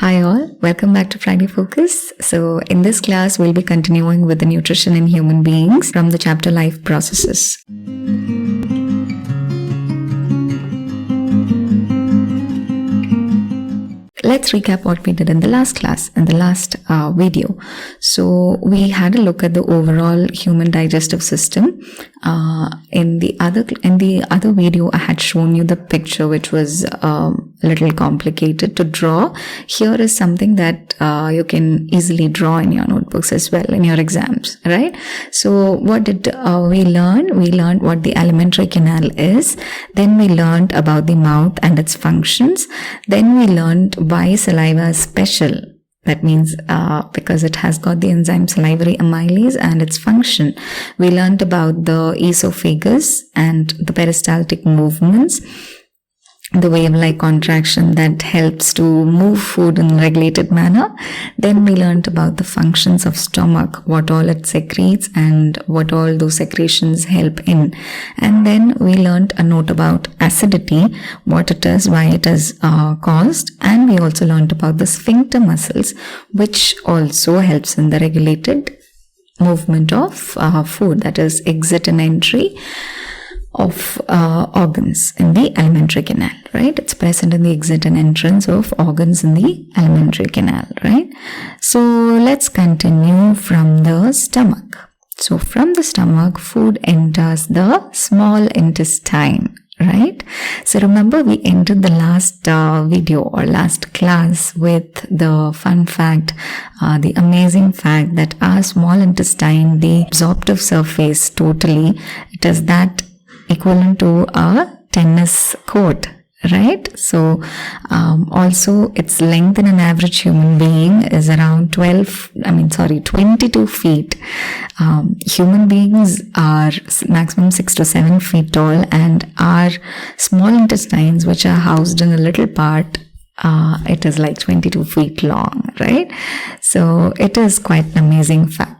Hi all, welcome back to Friday Focus. So in this class, we'll be continuing with the nutrition in human beings from the chapter Life Processes. Let's recap what we did in the last class, in the last video. So we had a look at the overall human digestive system. In the other video, I had shown you the picture, which was a little complicated to draw. Here is something that you can easily draw in your notebooks as well in your exams, right? So what did we learn? We learned what the alimentary canal is. Then we learned about the mouth and its functions. Then we learned why saliva is special. That means because it has got the enzyme salivary amylase and its function. We learned about the esophagus and the peristaltic movements, the wave-like contraction that helps to move food in a regulated manner. Then we learned about the functions of stomach, what all it secretes and what all those secretions help in. And then we learned a note about acidity, what it is, why it is caused. And we also learned about the sphincter muscles, which also helps in the regulated movement of food, that is exit and entry of organs in the alimentary canal, right? It's present in the exit and entrance of organs in the alimentary canal, right? So let's continue from the stomach. So from the stomach, food enters the small intestine, right? So remember, we ended the last video or last class with the fun fact, the amazing fact that our small intestine, the absorptive surface totally, it is that equivalent to a tennis court, right? So also its length in an average human being is around 22 feet. Human beings are maximum 6 to 7 feet tall, and our small intestines, which are housed in a little part, it is like 22 feet long, right? So it is quite an amazing fact.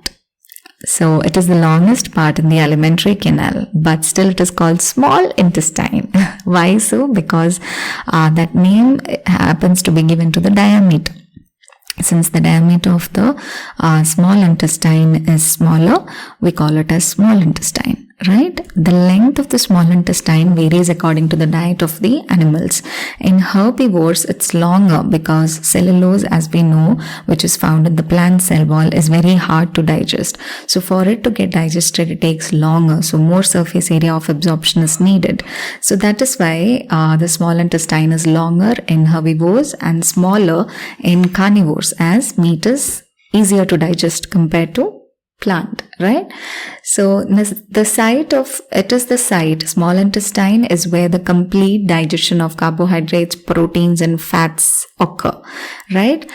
So it is the longest part in the alimentary canal, but still it is called small intestine. Why so? Because that name happens to be given to the diameter. Since the diameter of the small intestine is smaller, we call it as small intestine, right? The length of the small intestine varies according to the diet of the animals. In herbivores, it's longer because cellulose, as we know, which is found in the plant cell wall, is very hard to digest. So for it to get digested, it takes longer. So more surface area of absorption is needed. So that is why the small intestine is longer in herbivores and smaller in carnivores, as meat is easier to digest compared to plant, right? So the site, small intestine is where the complete digestion of carbohydrates, proteins and fats occur, right?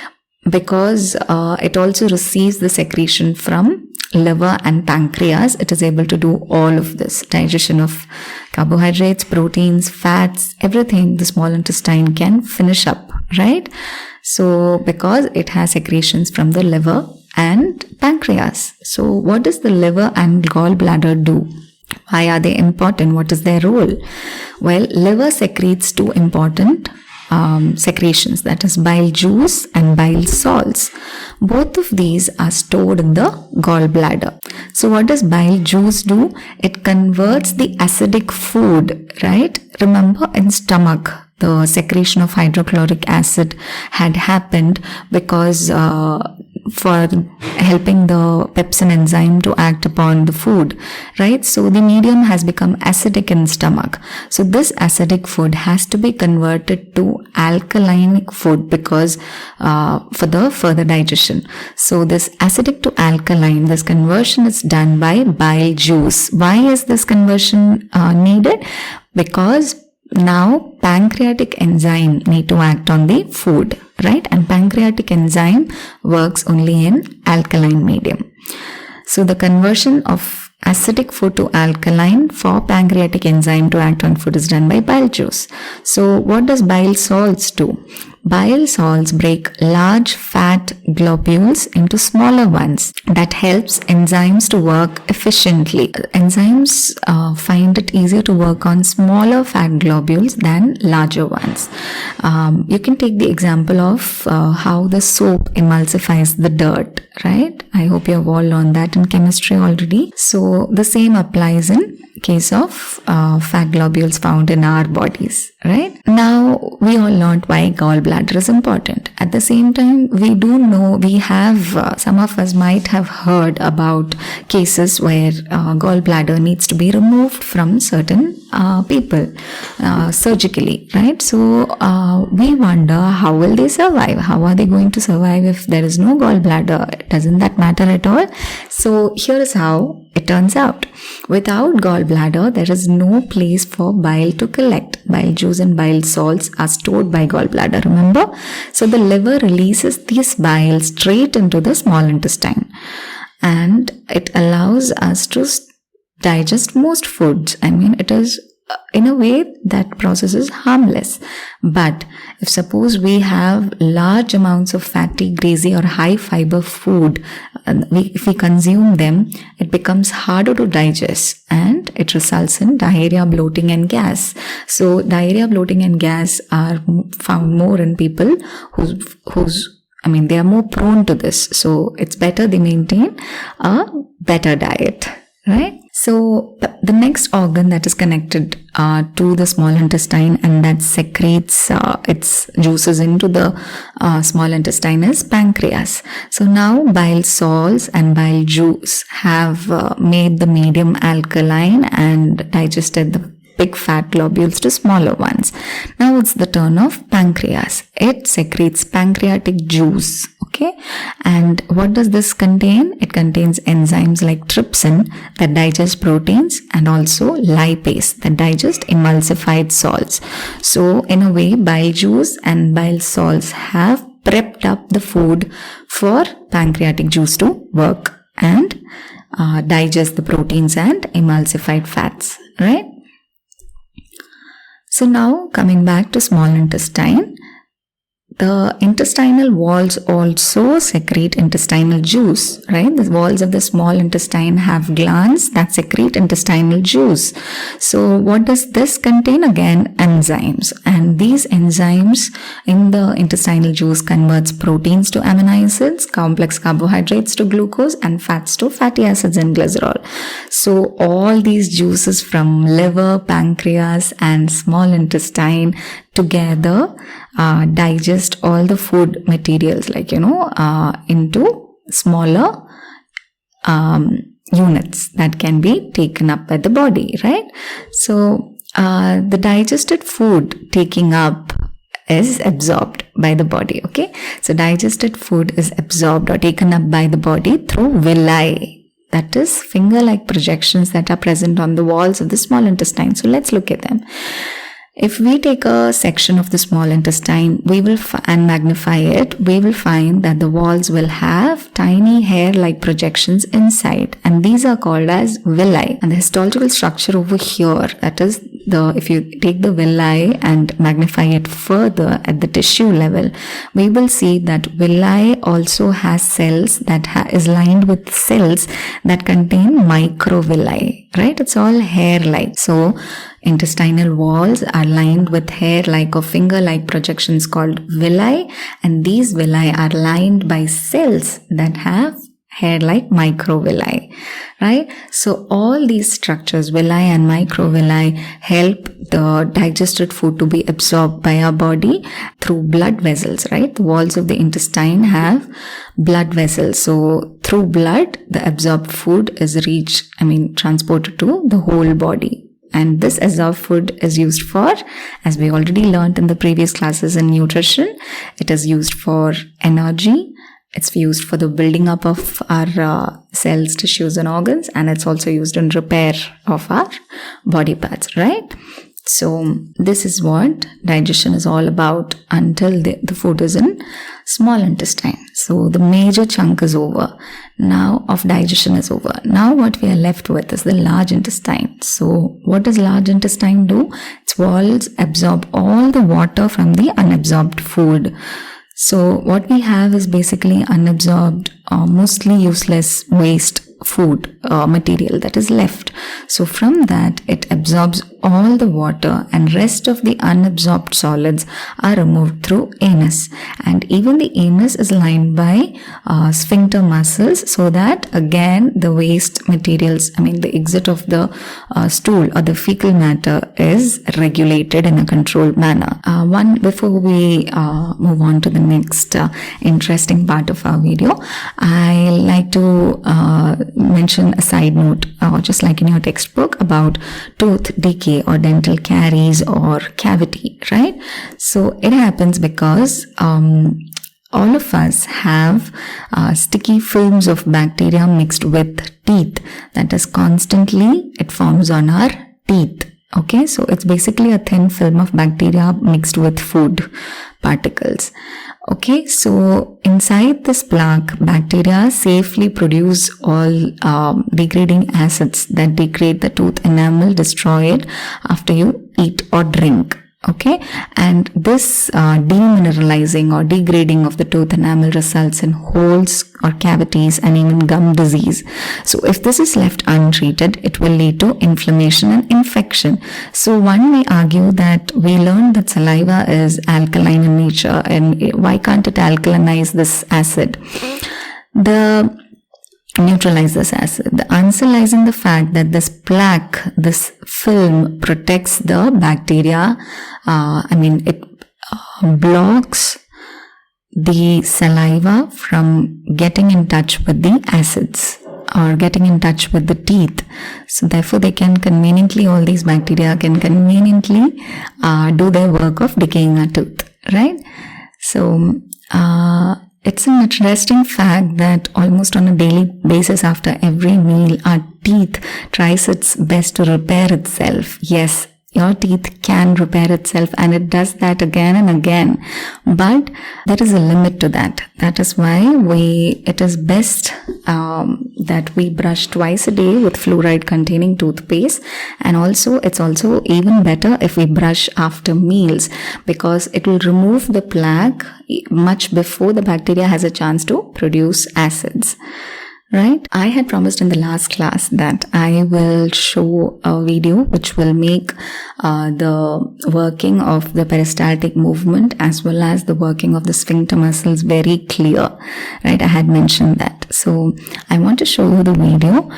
Because it also receives the secretion from liver and pancreas. It is able to do all of this digestion of carbohydrates, proteins, fats, everything the small intestine can finish up, right? So because it has secretions from the liver and pancreas. So what does the liver and gallbladder do? Why are they important? What is their role? Well, liver secretes two important secretions, that is bile juice and bile salts. Both of these are stored in the gallbladder. So what does bile juice do? It converts the acidic food, right? Remember, in stomach, the secretion of hydrochloric acid had happened because for helping the pepsin enzyme to act upon the food, right? So the medium has become acidic in stomach. So this acidic food has to be converted to alkaline food because for the further digestion. So this acidic to alkaline, this conversion is done by bile juice. Why is this conversion needed? Because now pancreatic enzyme need to act on the food, right? And pancreatic enzyme works only in alkaline medium. So the conversion of acidic food to alkaline for pancreatic enzyme to act on food is done by bile juice. So what does bile salts do? Bile salts break large fat globules into smaller ones. That helps enzymes to work efficiently. Enzymes find it easier to work on smaller fat globules than larger ones. You can take the example of how the soap emulsifies the dirt, right? I hope you have all learned that in chemistry already. So the same applies in case of fat globules found in our bodies, right? Now we all learned why gallbladder is important. At the same time, we do know, we have, some of us might have heard about cases where gallbladder needs to be removed from certain people surgically, right? So we wonder, how will they survive? How are they going to survive if there is no gallbladder? Doesn't that matter at all? So here is how it turns out. Without gallbladder, there is no place for bile to collect. Bile juice and bile salts are stored by gallbladder, remember? So the liver releases these bile straight into the small intestine, and it allows us to digest most foods. I mean, it is in a way that process is harmless. But if suppose we have large amounts of fatty, greasy or high fiber food, if we consume them, it becomes harder to digest and it results in diarrhea, bloating and gas. So diarrhea, bloating and gas are found more in people they are more prone to this. So it's better they maintain a better diet, right? So the next organ that is connected to the small intestine and that secretes its juices into the small intestine is pancreas. So now bile salts and bile juice have made the medium alkaline and digested the big fat globules to smaller ones. Now it's the turn of pancreas. It secretes pancreatic juice. Okay, and what does this contain? It contains enzymes like trypsin that digest proteins and also lipase that digest emulsified salts. So in a way, bile juice and bile salts have prepped up the food for pancreatic juice to work and digest the proteins and emulsified fats, right? So now coming back to small intestine, the intestinal walls also secrete intestinal juice, right? The walls of the small intestine have glands that secrete intestinal juice. So what does this contain? Again, enzymes. And these enzymes in the intestinal juice converts proteins to amino acids, complex carbohydrates to glucose, and fats to fatty acids and glycerol. So all these juices from liver, pancreas, and small intestine together digest all the food materials into smaller units that can be taken up by the body, right? So the digested food taking up is absorbed by the body, okay? So digested food is absorbed or taken up by the body through villi. That is finger-like projections that are present on the walls of the small intestine. So let's look at them. If we take a section of the small intestine, and magnify it, we will find that the walls will have tiny hair-like projections inside, and these are called as villi. And the histological structure over here, that is if you take the villi and magnify it further at the tissue level, we will see that villi also has cells that is lined with cells that contain microvilli, right? It's all hair-like. So intestinal walls are lined with hair-like or finger-like projections called villi, and these villi are lined by cells that have hair-like microvilli, right? So all these structures, villi and microvilli, help the digested food to be absorbed by our body through blood vessels, right? The walls of the intestine have blood vessels. So through blood, the absorbed food is transported to the whole body. And this absorbed food is used for, as we already learned in the previous classes in nutrition, it is used for energy, it's used for the building up of our cells, tissues and organs, and it's also used in repair of our body parts, right? So this is what digestion is all about until the food is in small intestine. So the major chunk is over. Now of digestion is over. Now what we are left with is the large intestine. So what does large intestine do? Its walls absorb all the water from the unabsorbed food. So what we have is basically unabsorbed, mostly useless waste food material that is left. So from that it absorbs all the water, and rest of the unabsorbed solids are removed through anus. And even the anus is lined by sphincter muscles, so that again the waste materials, the exit of the stool or the fecal matter is regulated in a controlled manner. Before we move on to the next interesting part of our video, I like to mention a side note, just like in your textbook, about tooth decay or dental caries or cavity, right? So it happens because all of us have sticky films of bacteria mixed with teeth. That is, constantly it forms on our teeth. Okay, so it's basically a thin film of bacteria mixed with food particles. Okay, so inside this plaque, bacteria safely produce all degrading acids that degrade the tooth enamel, destroy it after you eat or drink. Okay, and this demineralizing or degrading of the tooth enamel results in holes or cavities and even gum disease. So if this is left untreated, it will lead to inflammation and infection. So one may argue that we learned that saliva is alkaline in nature, and why can't it alkalinize this acid? Neutralize this acid. The answer lies in the fact that this plaque, this film, protects the bacteria. It blocks the saliva from getting in touch with the acids or getting in touch with the teeth. So therefore they can conveniently, all these bacteria can conveniently do their work of decaying our tooth, right? So it's an interesting fact that almost on a daily basis after every meal, our teeth tries its best to repair itself. Yes, your teeth can repair itself, and it does that again and again. But there is a limit to that. That is why it is best that we brush twice a day with fluoride containing toothpaste. And also it's also even better if we brush after meals, because it will remove the plaque much before the bacteria has a chance to produce acids. Right? I had promised in the last class that I will show a video which will make the working of the peristaltic movement as well as the working of the sphincter muscles very clear. Right? I had mentioned that. So I want to show you the video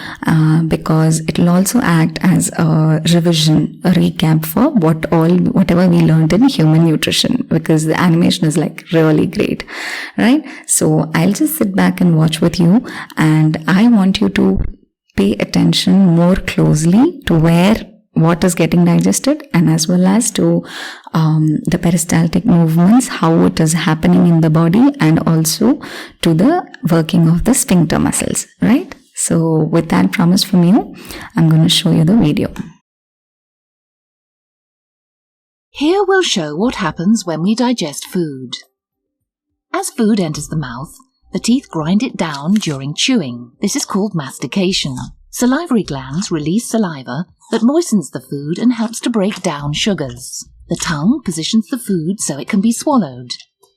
because it will also act as a revision, a recap for whatever we learned in human nutrition, because the animation is like really great. Right? So I'll just sit back and watch with you, and I want you to pay attention more closely to what is getting digested, and as well as to the peristaltic movements, how it is happening in the body, and also to the working of the sphincter muscles, right? So with that promise from you, I'm going to show you the video. Here we'll show what happens when we digest food. As food enters the mouth, the teeth grind it down during chewing. This is called mastication. Salivary glands release saliva that moistens the food and helps to break down sugars. The tongue positions the food so it can be swallowed.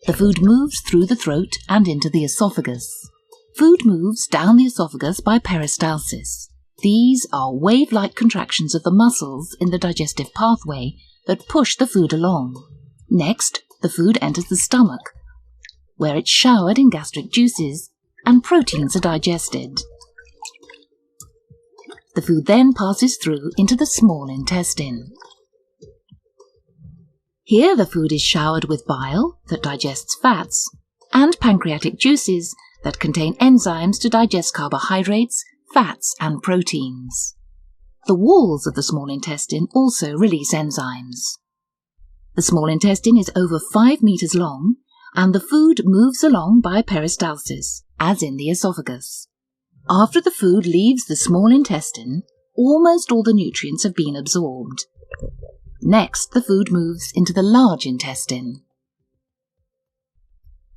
The food moves through the throat and into the esophagus. Food moves down the esophagus by peristalsis. These are wave-like contractions of the muscles in the digestive pathway that push the food along. Next, the food enters the stomach, where it's showered in gastric juices and proteins are digested. The food then passes through into the small intestine. Here the food is showered with bile that digests fats and pancreatic juices that contain enzymes to digest carbohydrates, fats and proteins. The walls of the small intestine also release enzymes. The small intestine is over 5 meters long, and the food moves along by peristalsis, as in the esophagus. After the food leaves the small intestine, almost all the nutrients have been absorbed. Next, the food moves into the large intestine.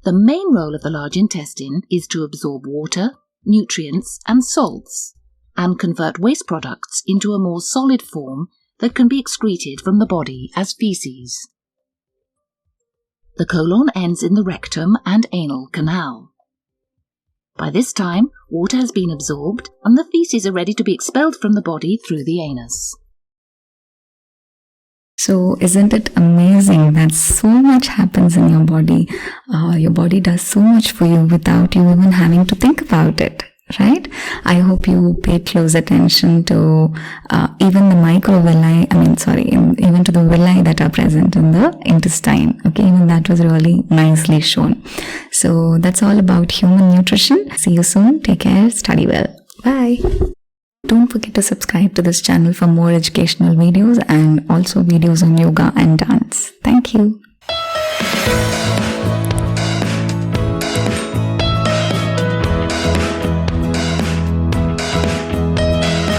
The main role of the large intestine is to absorb water, nutrients and salts, and convert waste products into a more solid form that can be excreted from the body as feces. The colon ends in the rectum and anal canal. By this time, water has been absorbed and the feces are ready to be expelled from the body through the anus. So isn't it amazing that so much happens in your body? Your body does so much for you without you even having to think about it, right? I hope you pay close attention to even the microvilli, even to the villi that are present in the intestine. Okay, even that was really nicely shown. So that's all about human nutrition. See you soon. Take care. Study well. Bye. Don't forget to subscribe to this channel for more educational videos and also videos on yoga and dance. Thank you.